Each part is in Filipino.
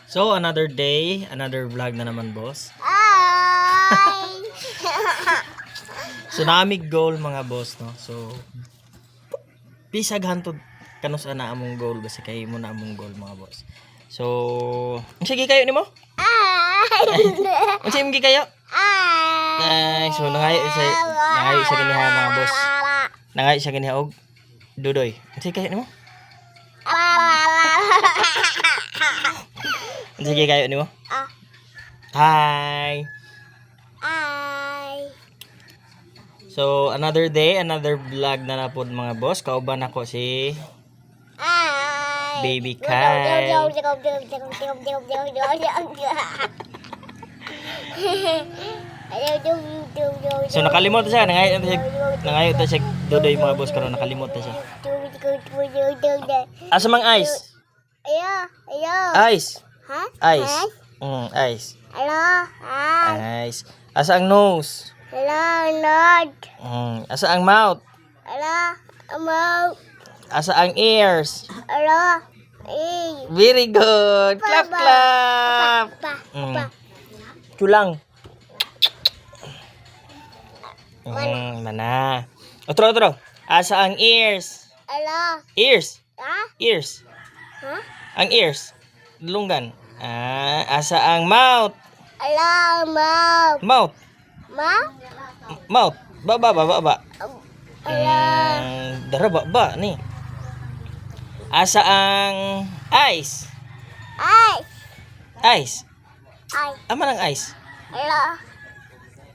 So, another day, another vlog na naman, boss. Ay! So, namig goal, mga boss, no? So, pisag hantod kanus ana among goal. Basta kayo mo na among goal, mga boss. So, sige kayo ni mo? Ay! Sige mo kayo? Ay! So, nangayo sa ganiha, mga boss. Nangayo sa ganiha, og dudoy. Sige kayo ni mo? Sige kayo ni mo? Hi! Ay! So, another day, another vlog na napod, mga boss. Kauban ako si Ay! Baby Kyle. So, nakalimot siya. Nangayo ta siya dudoy, mga boss. Karon nakalimot ta siya. Asa mang ice? Ayo! Ice. Ha? Ice. Ice. Hello? Ice. Asa ang nose? Hello, Lord. Asa ang mouth? Hello, Amo. Asa ang ears? Hello, Very good. Clap, clap. Culang. Mana. Otro. Asa ang ears? Hello. Ears. Ha? Ears. Ha? Ang ears. Dulungan. Asa ang mouth? Hello, Mom. Mouth. Ma? Mouth. Baba. Hello. Dara ba ni. Asa ang eyes? Ay. Eyes. Ay. Ama ng eyes. Hello.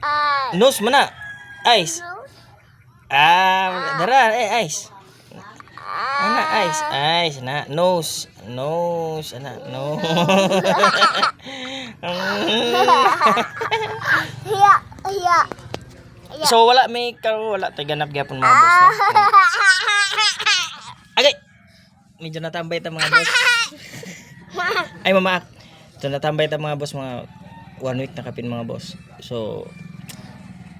Ay. Nose mana. Eyes. Dara eyes. Ana eyes na nose ana no. Hiya. So wala tay ganap gyapon, mga boss, no? Agay. Medyo natambay ta, mga boss. Ay mama. So natambay ta, mga boss, mga 1 week na kapin, mga boss. So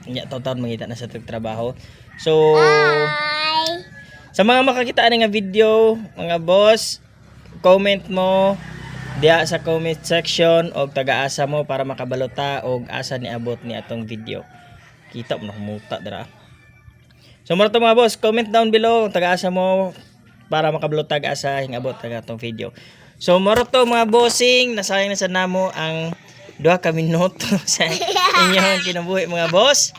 nya taon mangita na sa trabaho. So Ay. sa mga makakita ani nga video, mga boss, comment mo diha sa comment section og taga-asa mo para makabalota og asa ni abot ni atong video. Kita mo na kumuta dira. So mo to, mga boss, comment down below kung taga-asa mo para makabalota asa hingabot taga atong video. So mo to, mga bossing, nasayang na sa namo ang 2 ka minuto sa inyong kinabuhi, mga boss.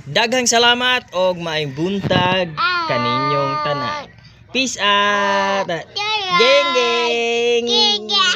Daghang salamat og maayong buntag kaninyong tanan. Peace out. Geng. Giga.